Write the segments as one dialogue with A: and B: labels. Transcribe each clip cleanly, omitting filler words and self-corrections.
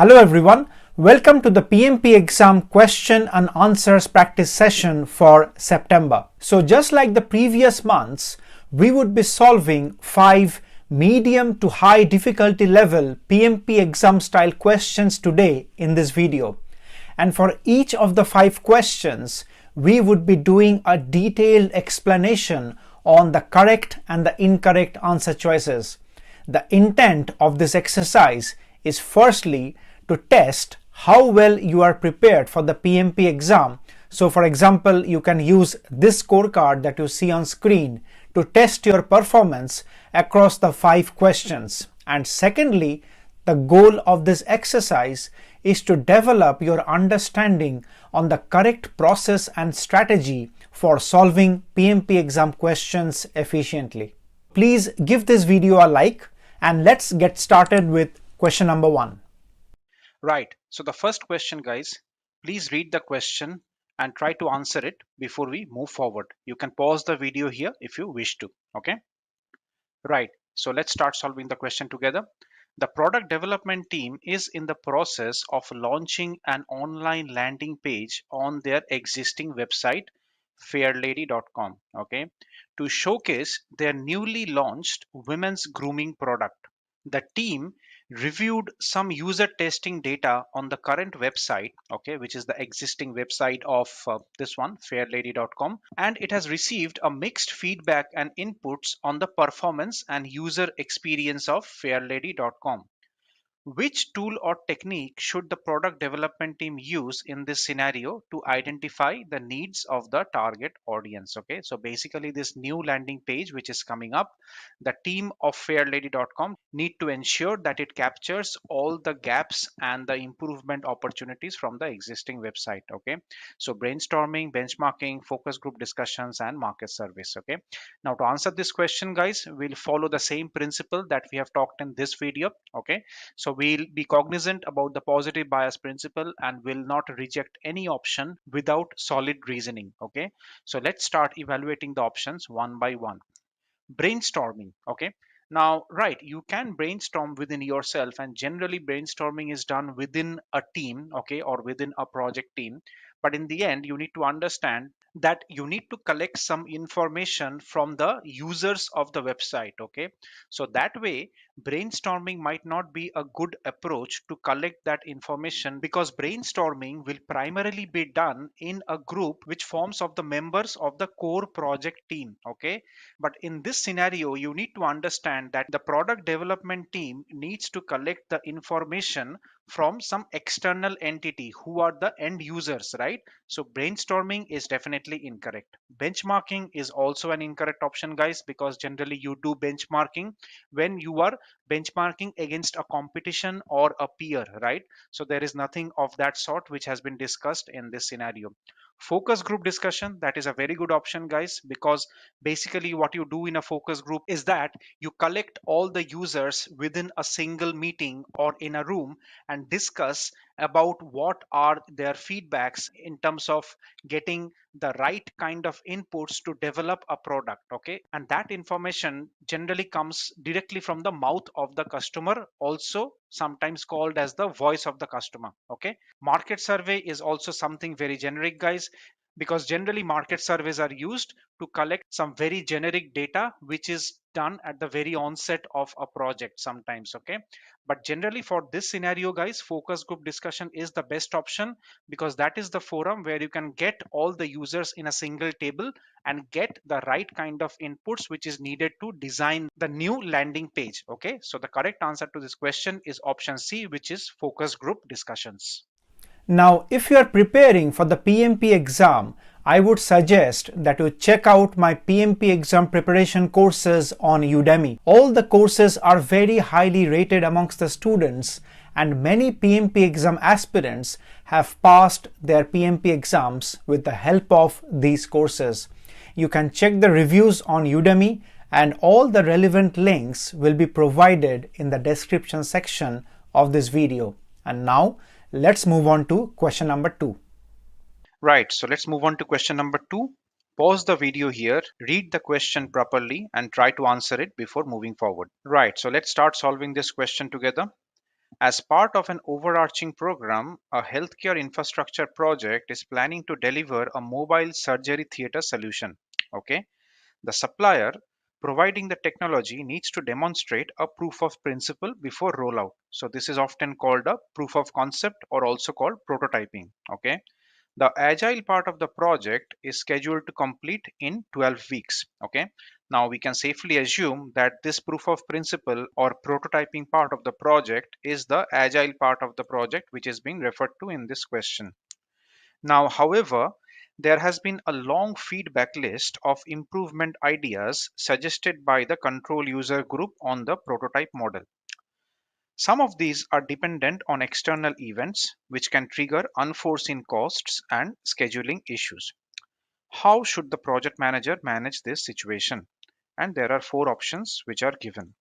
A: Hello everyone, welcome to the PMP exam question and answers practice session for September. So just like the previous months, we would be solving 5 medium to high difficulty level PMP exam style questions today in this video. And for each of the 5 questions, we would be doing a detailed explanation on the correct and the incorrect answer choices. The intent of this exercise is firstly to test how well you are prepared for the PMP exam. So for example, you can use this scorecard that you see on screen to test your performance across the 5 questions. And secondly, the goal of this exercise is to develop your understanding on the correct process and strategy for solving PMP exam questions efficiently. Please give this video a like and let's get started with question number 1.
B: Right, so the first question, guys, please read the question and try to answer it before we move forward. You can pause the video here if you wish to. Okay, right, so let's start solving the question together. The product development team is in the process of launching an online landing page on their existing website 𝗓𝗑𝒄𝒊𝒕𝒉𝑹𝒂𝒚, okay, to showcase their newly launched women's grooming product. The team reviewed some user testing data on the current website, okay, which is the existing website of this one 𝗓𝗑𝒄𝒊𝒕𝒉𝒹𝒂𝒚, and it has received a mixed feedback and inputs on the performance and user experience of 𝗓𝗓𝒑𝒉𝒹𝒂𝒚. Which tool or technique should the product development team use in this scenario to identify the needs of the target audience? Okay, so basically this new landing page which is coming up, the team of 𝗓𝗓𝒑𝒉𝒹𝒂𝒚 need to ensure that it captures all the gaps and the improvement opportunities from the existing website. Okay, so brainstorming, benchmarking, focus group discussions, and market surveys. Okay, now to answer this question, guys, we'll follow the same principle that we have talked in this video. Okay, so we'll be cognizant about the positive bias principle and will not reject any option without solid reasoning. Okay, so let's start evaluating the options one by one. Brainstorming. Okay, now right, you can brainstorm within yourself, and generally brainstorming is done within a team, okay, or within a project team. But in the end, you need to understand that you need to collect some information from the users of the website. Okay, so that way brainstorming might not be a good approach to collect that information, because brainstorming will primarily be done in a group which forms of the members of the core project team. Okay, but in this scenario, you need to understand that the product development team needs to collect the information from some external entity who are the end users, right? So brainstorming is definitely incorrect. Benchmarking is also an incorrect option, guys, because generally you do benchmarking when you are benchmarking against a competition or a peer, right? So there is nothing of that sort which has been discussed in this scenario. Focus group discussion, that is a very good option, guys, because basically what you do in a focus group is that you collect all the users within a single meeting or in a room and discuss about what are their feedbacks in terms of getting the right kind of inputs to develop a product. Okay, and that information generally comes directly from the mouth of the customer, also sometimes called as the voice of the customer. Okay, market survey is also something very generic, guys, because generally market surveys are used to collect some very generic data which is done at the very onset of a project sometimes. Okay, but generally for this scenario, guys, focus group discussion is the best option, because that is the forum where you can get all the users in a single table and get the right kind of inputs which is needed to design the new landing page. Okay, so the correct answer to this question is option C, which is focus group discussions.
A: Now, if you are preparing for the PMP exam, I would suggest that you check out my PMP exam preparation courses on Udemy. All the courses are very highly rated amongst the students, and many PMP exam aspirants have passed their PMP exams with the help of these courses. You can check the reviews on Udemy, and all the relevant links will be provided in the description section of this video. And now, let's move on to question number 2.
B: Right, so let's move on to question number 2. Pause the video here, read the question properly, and try to answer it before moving forward. Right, so let's start solving this question together. As part of an overarching program, a healthcare infrastructure project is planning to deliver a mobile surgery theater solution. Okay, the supplier providing the technology needs to demonstrate a proof of principle before rollout. So this is often called a proof of concept or also called prototyping. Okay, the agile part of the project is scheduled to complete in 12 weeks. Okay, now we can safely assume that this proof of principle or prototyping part of the project is the agile part of the project which is being referred to in this question. Now, however, there has been a long feedback list of improvement ideas suggested by the control user group on the prototype model. Some of these are dependent on external events, which can trigger unforeseen costs and scheduling issues. How should the project manager manage this situation? And there are four options which are given.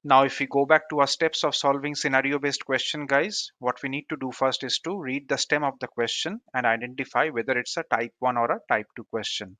B: Now, if we go back to our steps of solving scenario-based question, guys, what we need to do first is to read the stem of the question and identify whether it's a type 1 or a type 2 question.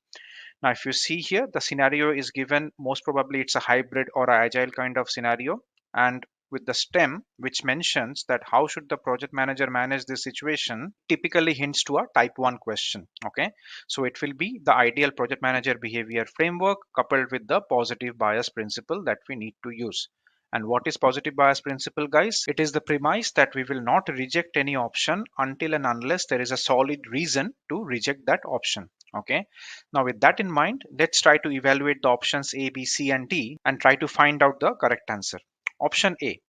B: Now, if you see here, the scenario is given, most probably it's a hybrid or a agile kind of scenario. And with the stem, which mentions that how should the project manager manage this situation, typically hints to a type 1 question. Okay, so it will be the ideal project manager behavior framework coupled with the positive bias principle that we need to use. And what is positive bias principle, guys? It is the premise that we will not reject any option until and unless there is a solid reason to reject that option. Okay, now with that in mind, let's try to evaluate the options A, B, C, and D and try to find out the correct answer. Option A,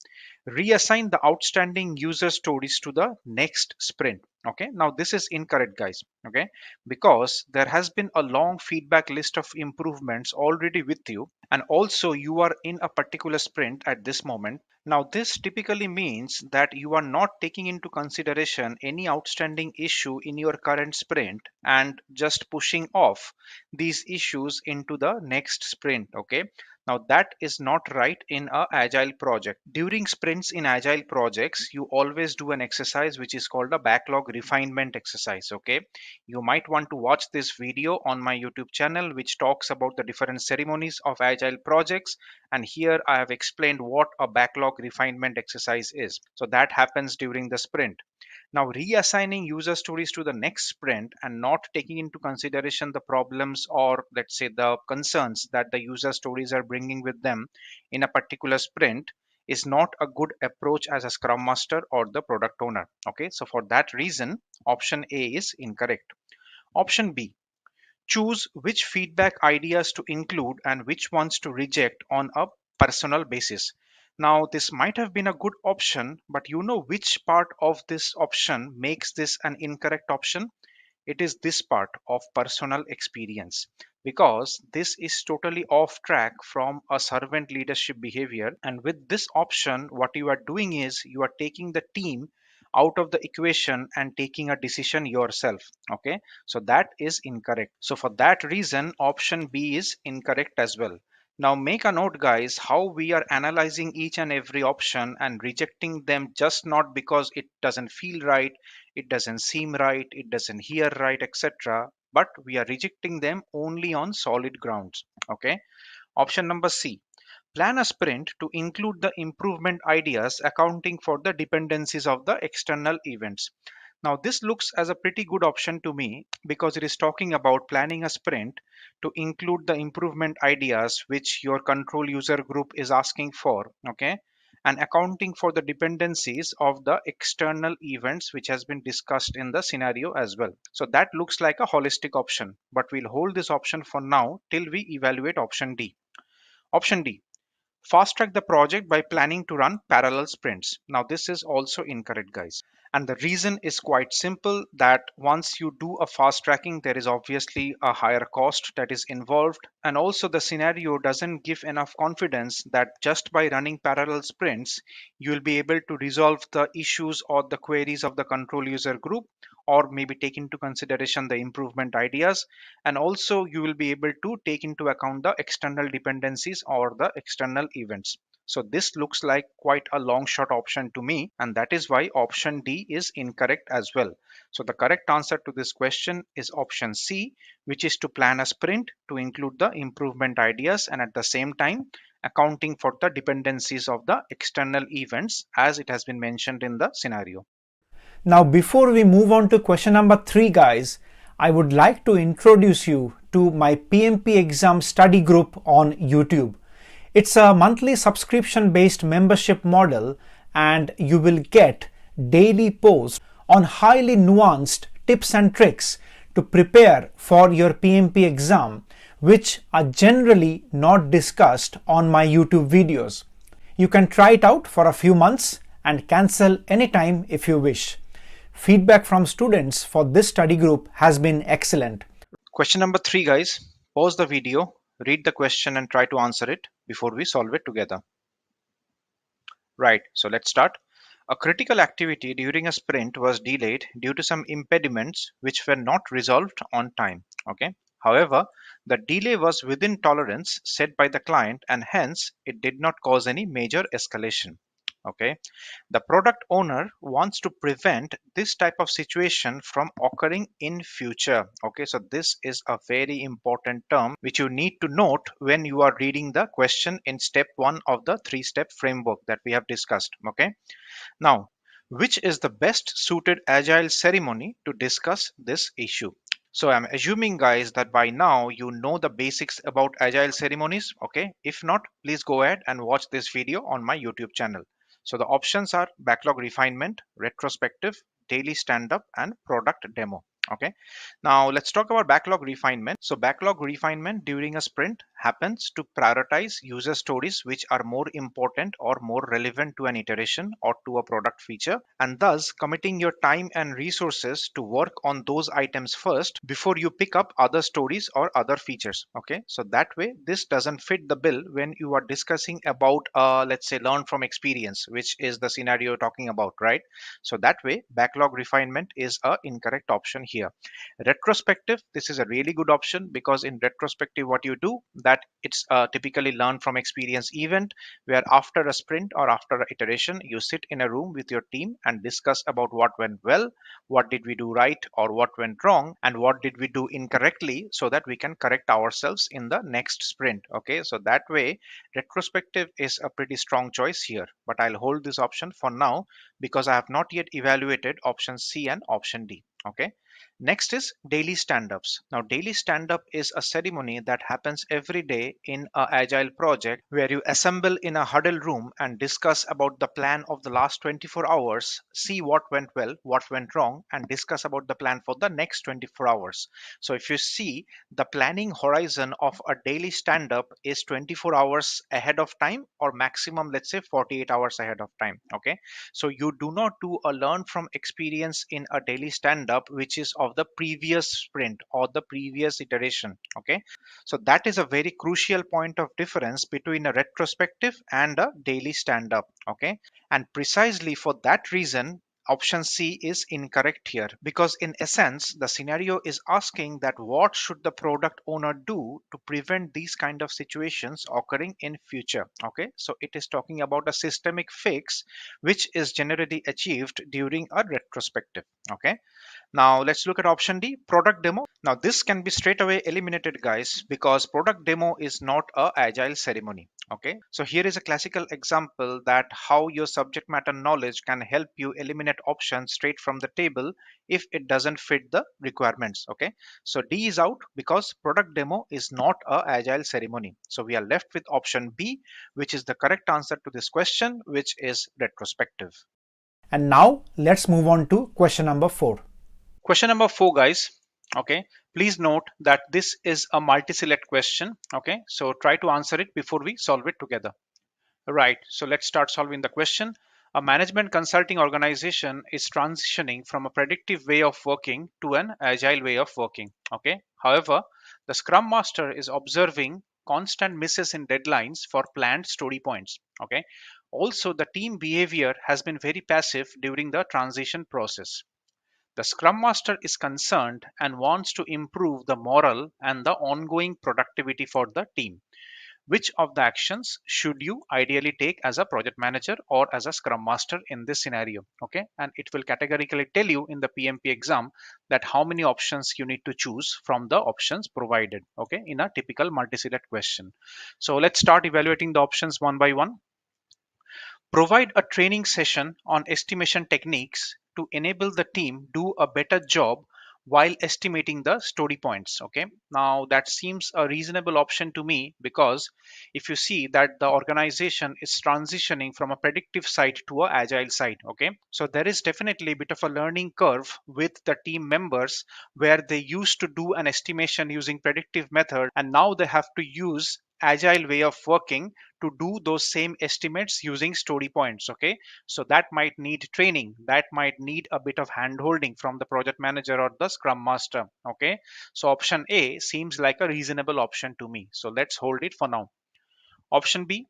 B: reassign the outstanding user stories to the next sprint. Okay, now this is incorrect, guys. Okay, because there has been a long feedback list of improvements already with you, and also you are in a particular sprint at this moment. Now this typically means that you are not taking into consideration any outstanding issue in your current sprint and just pushing off these issues into the next sprint. Okay, now that is not right in a agile project. During sprints in agile projects, you always do an exercise which is called a backlog refinement exercise. Okay, you might want to watch this video on my YouTube channel which talks about the different ceremonies of agile projects, and here I have explained what a backlog refinement exercise is. So that happens during the sprint. Now, reassigning user stories to the next sprint and not taking into consideration the problems or let's say the concerns that the user stories are bringing with them in a particular sprint is not a good approach as a scrum master or the product owner. Okay, so for that reason, option A is incorrect. Option B, choose which feedback ideas to include and which ones to reject on a personal basis. Now, this might have been a good option, but you know which part of this option makes this an incorrect option? It is this part of personal experience, because this is totally off track from a servant leadership behavior. And with this option, what you are doing is you are taking the team out of the equation and taking a decision yourself. Okay, so that is incorrect. So for that reason, option B is incorrect as well. Now make a note, guys, how we are analyzing each and every option and rejecting them just not because it doesn't feel right, it doesn't seem right, it doesn't hear right, etc. But we are rejecting them only on solid grounds. Okay. Option number C, plan a sprint to include the improvement ideas accounting for the dependencies of the external events. Now, this looks as a pretty good option to me because it is talking about planning a sprint to include the improvement ideas which your control user group is asking for, okay, and accounting for the dependencies of the external events which has been discussed in the scenario as well. So that looks like a holistic option, but we'll hold this option for now till we evaluate option D. Option D, fast track the project by planning to run parallel sprints. Now this is also incorrect, guys. And the reason is quite simple, that once you do a fast tracking, there is obviously a higher cost that is involved. And also the scenario doesn't give enough confidence that just by running parallel sprints, you will be able to resolve the issues or the queries of the control user group, or maybe take into consideration the improvement ideas. And also you will be able to take into account the external dependencies or the external events. So this looks like quite a long shot option to me, and that is why option D is incorrect as well. So the correct answer to this question is option C, which is to plan a sprint to include the improvement ideas and at the same time accounting for the dependencies of the external events as it has been mentioned in the scenario.
A: Now, before we move on to question number 3, guys, I would like to introduce you to my PMP exam study group on YouTube. It's a monthly subscription based membership model, and you will get daily posts on highly nuanced tips and tricks to prepare for your PMP exam, which are generally not discussed on my YouTube videos. You can try it out for a few months and cancel anytime if you wish. Feedback from students for this study group has been excellent.
B: Question number 3, guys. Pause the video, read the question and try to answer it before we solve it together. Right, so let's start. A critical activity during a sprint was delayed due to some impediments which were not resolved on time. Okay. However, the delay was within tolerance set by the client and hence it did not cause any major escalation. Okay. The product owner wants to prevent this type of situation from occurring in future. Okay, so this is a very important term which you need to note when you are reading the question in step 1 of the 3-step framework that we have discussed. Okay, now which is the best suited agile ceremony to discuss this issue? So I'm assuming, guys, that by now you know the basics about agile ceremonies. Okay, if not, please go ahead and watch this video on my YouTube channel. So the options are backlog refinement, retrospective, daily stand-up, and product demo. Okay, now let's talk about backlog refinement. So backlog refinement during a sprint happens to prioritize user stories which are more important or more relevant to an iteration or to a product feature, and thus committing your time and resources to work on those items first before you pick up other stories or other features. Okay, so that way this doesn't fit the bill when you are discussing about let's say learn from experience, which is the scenario you're talking about, right? So that way backlog refinement is a incorrect option here. Retrospective, this is a really good option because in retrospective what you do that it's typically learn from experience event where after a sprint or after an iteration you sit in a room with your team and discuss about what went well, what did we do right or what went wrong, and what did we do incorrectly so that we can correct ourselves in the next sprint. Okay, so that way retrospective is a pretty strong choice here, but I'll hold this option for now because I have not yet evaluated option C and option D. Okay, next is daily stand-ups. Now daily stand-up is a ceremony that happens every day in a agile project where you assemble in a huddle room and discuss about the plan of the last 24 hours, see what went well, what went wrong, and discuss about the plan for the next 24 hours. So if you see, the planning horizon of a daily stand-up is 24 hours ahead of time or maximum, let's say 48 hours ahead of time. Okay, so you do not do a learn from experience in a daily stand-up which is of the previous sprint or the previous iteration. Okay, so that is a very crucial point of difference between a retrospective and a daily stand-up. Okay, and precisely for that reason option C is incorrect here, because in essence the scenario is asking that what should the product owner do to prevent these kind of situations occurring in future. Okay, so it is talking about a systemic fix which is generally achieved during a retrospective. Okay, now let's look at option D, product demo. Now this can be straight away eliminated, guys, because product demo is not a agile ceremony. Okay, so here is a classical example that how your subject matter knowledge can help you eliminate options straight from the table if it doesn't fit the requirements. Okay, so D is out because product demo is not a agile ceremony. So we are left with option B, which is the correct answer to this question, which is retrospective.
A: And now let's move on to question number 4.
B: Question number 4, guys. Okay, please note that this is a multi-select question. Okay, so try to answer it before we solve it together. Right, so let's start solving the question. A management consulting organization is transitioning from a predictive way of working to an agile way of working. Okay, however, the Scrum Master is observing constant misses in deadlines for planned story points. Okay, also the team behavior has been very passive during the transition process. The Scrum Master is concerned and wants to improve the morale and the ongoing productivity for the team. Which of the actions should you ideally take as a project manager or as a scrum master in this scenario? Okay, and it will categorically tell you in the PMP exam that how many options you need to choose from the options provided, okay, in a typical multi-select question. So let's start evaluating the options one by one. Provide a training session on estimation techniques to enable the team do a better job while estimating the story points. Okay, now that seems a reasonable option to me, because if you see that the organization is transitioning from a predictive side to a agile side, okay, so there is definitely a bit of a learning curve with the team members, where they used to do an estimation using predictive method and now they have to use agile way of working to do those same estimates using story points. Okay, so that might need training, that might need a bit of hand holding from the project manager or the scrum master. Okay, so option A seems like a reasonable option to me, so let's hold it for now. Option B,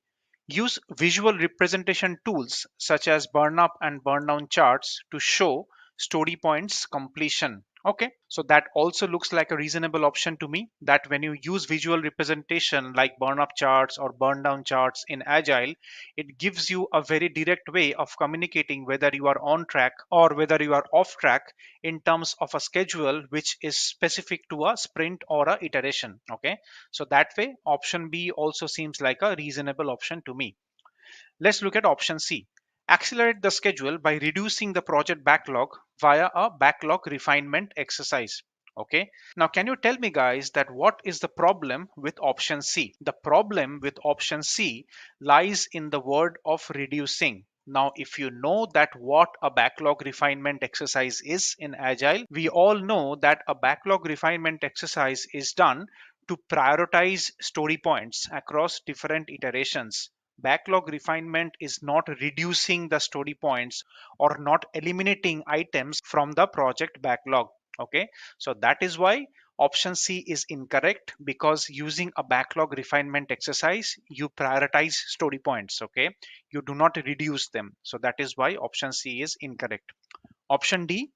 B: use visual representation tools such as burn up and burn down charts to show story points completion. Okay, so that also looks like a reasonable option to me, that when you use visual representation like burn up charts or burn down charts in Agile, it gives you a very direct way of communicating whether you are on track or whether you are off track in terms of a schedule which is specific to a sprint or a iteration. Okay, so that way option B also seems like a reasonable option to me. Let's look at option C. Accelerate the schedule by reducing the project backlog via a backlog refinement exercise. Okay, now can you tell me guys that what is the problem with option C? The problem with option C lies in the word of reducing. Now, if you know that what a backlog refinement exercise is in Agile, we all know that a backlog refinement exercise is done to prioritize story points across different iterations. Backlog refinement is not reducing the story points or not eliminating items from the project backlog. Okay, so that is why option C is incorrect, because using a backlog refinement exercise, you prioritize story points. Okay, you do not reduce them. So that is why option C is incorrect. Option D,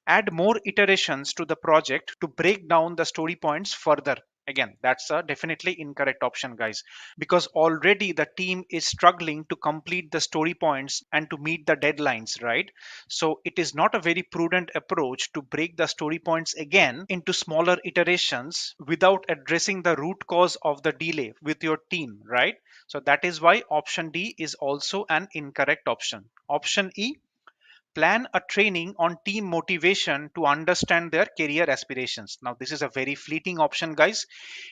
B: add more iterations to the project to break down the story points further. Again, that's a definitely incorrect option guys, because already the team is struggling to complete the story points and to meet the deadlines, right? So it is not a very prudent approach to break the story points again into smaller iterations without addressing the root cause of the delay with your team, right? So that is why option D is also an incorrect option. Option E, plan a training on team motivation to understand their career aspirations. Now, this is a very fleeting option, guys.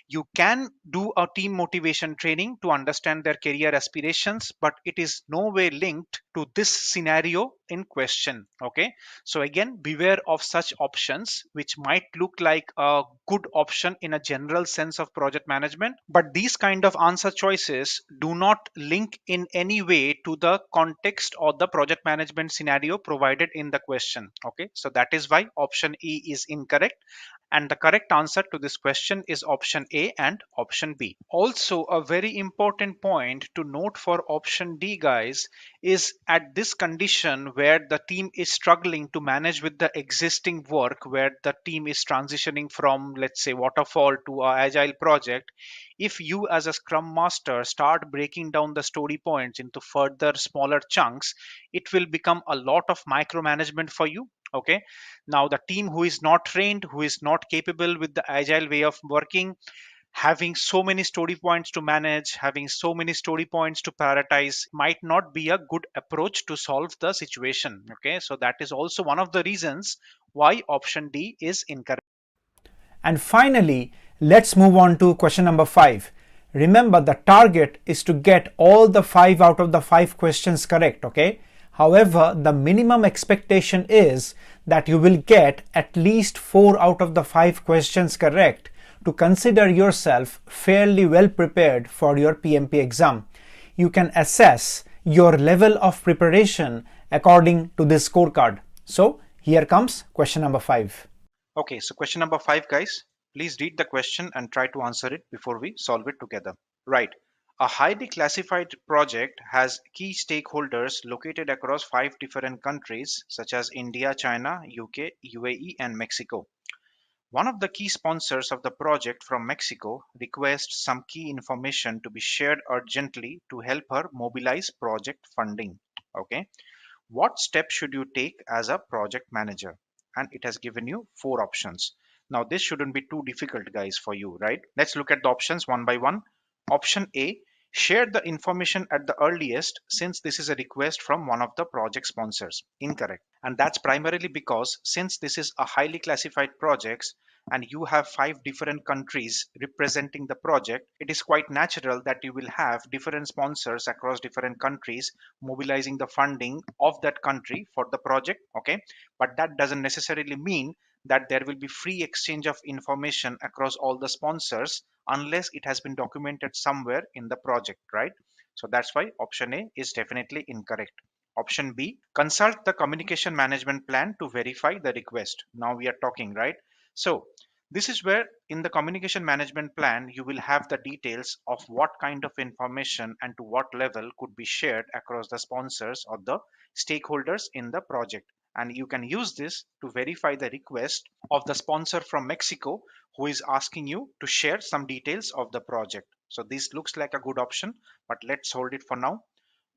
B: You can do a team motivation training to understand their career aspirations, but it is no way linked to this scenario in question. Okay, so again, beware of such options which might look like a good option in a general sense of project management, but these kind of answer choices do not link in any way to the context or the project management scenario provided in the question. Okay, so that is why option E is incorrect, and the correct answer to this question is option A and option B. Also, a very important point to note for option D, guys, is at this condition where the team is struggling to manage with the existing work, where the team is transitioning from, let's say, waterfall to a agile project. If you as a scrum master start breaking down the story points into further smaller chunks, it will become a lot of micromanagement for you. Okay, now the team who is not trained, who is not capable with the agile way of working, having so many story points to manage, having so many story points to prioritize, might not be a good approach to solve the situation. Okay, so that is also one of the reasons why option D is incorrect.
A: And finally, let's move on to question number 5. Remember, the target is to get all the 5 out of the 5 questions correct, okay? However, the minimum expectation is that you will get at least 4 out of the 5 questions correct to consider yourself fairly well prepared for your PMP exam. You can assess your level of preparation according to this scorecard. So here comes question number 5.
B: Okay, so question number 5, guys. Please read the question and try to answer it before we solve it together. Right. A highly classified project has key stakeholders located across 5 different countries such as India, China, UK, UAE, and Mexico. One of the key sponsors of the project from Mexico requests some key information to be shared urgently to help her mobilize project funding. Okay. What steps should you take as a project manager? And it has given you 4 options. Now this shouldn't be too difficult, guys, for you, right? Let's look at the options one by one. Option A, share the information at the earliest, since this is a request from one of the project sponsors. Incorrect. And that's primarily because since this is a highly classified project and you have 5 different countries representing the project, it is quite natural that you will have different sponsors across different countries mobilizing the funding of that country for the project. Okay, but that doesn't necessarily mean that there will be free exchange of information across all the sponsors unless it has been documented somewhere in the project, right? So that's why option A is definitely incorrect. Option B, consult the communication management plan to verify the request. Now we are talking, right? So this is where in the communication management plan, you will have the details of what kind of information and to what level could be shared across the sponsors or the stakeholders in the project. And you can use this to verify the request of the sponsor from Mexico who is asking you to share some details of the project. So this looks like a good option, but let's hold it for now.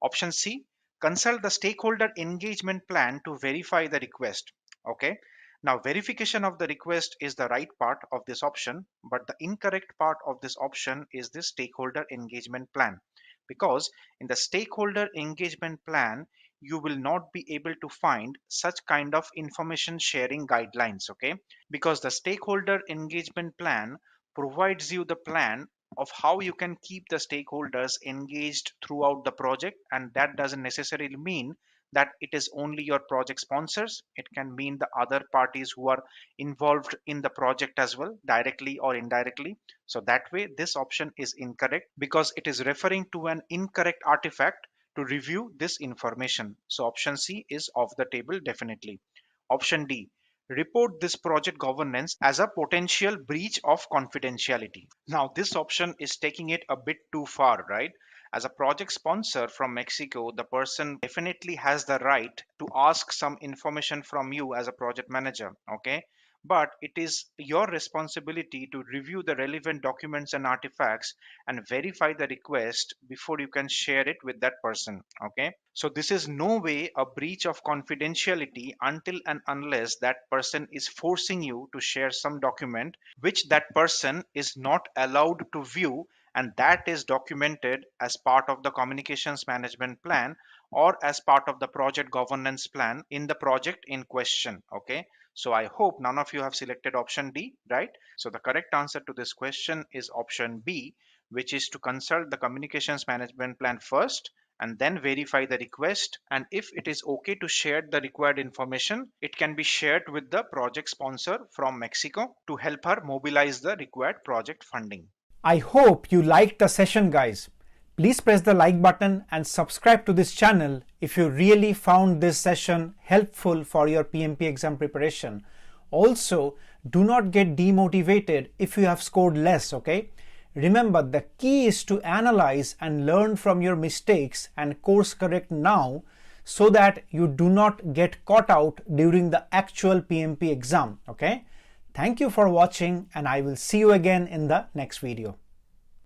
B: Option C, consult the stakeholder engagement plan to verify the request. Okay. Now, verification of the request is the right part of this option, but the incorrect part of this option is the stakeholder engagement plan. Because in the stakeholder engagement plan, you will not be able to find such kind of information sharing guidelines, okay? Because the stakeholder engagement plan provides you the plan of how you can keep the stakeholders engaged throughout the project, and that doesn't necessarily mean that it is only your project sponsors. It can mean the other parties who are involved in the project as well, directly or indirectly. So that way this option is incorrect because it is referring to an incorrect artifact to review this information. So option C is off the table definitely. Option D, report this project governance as a potential breach of confidentiality. Now this option is taking it a bit too far, right? As a project sponsor from Mexico, the person definitely has the right to ask some information from you as a project manager, okay? But it is your responsibility to review the relevant documents and artifacts and verify the request before you can share it with that person, okay? So this is no way a breach of confidentiality until and unless that person is forcing you to share some document which that person is not allowed to view, and that is documented as part of the communications management plan or as part of the project governance plan in the project in question. Okay, so I hope none of you have selected option D, right? So the correct answer to this question is option B, which is to consult the communications management plan first and then verify the request, and if it is okay to share the required information, it can be shared with the project sponsor from Mexico to help her mobilize the required project funding.
A: I hope you liked the session, guys. Please press the like button and subscribe to this channel if you really found this session helpful for your PMP exam preparation. Also, do not get demotivated if you have scored less, okay? Remember, the key is to analyze and learn from your mistakes and course correct now so that you do not get caught out during the actual PMP exam, okay? Thank you for watching, and I will see you again in the next video.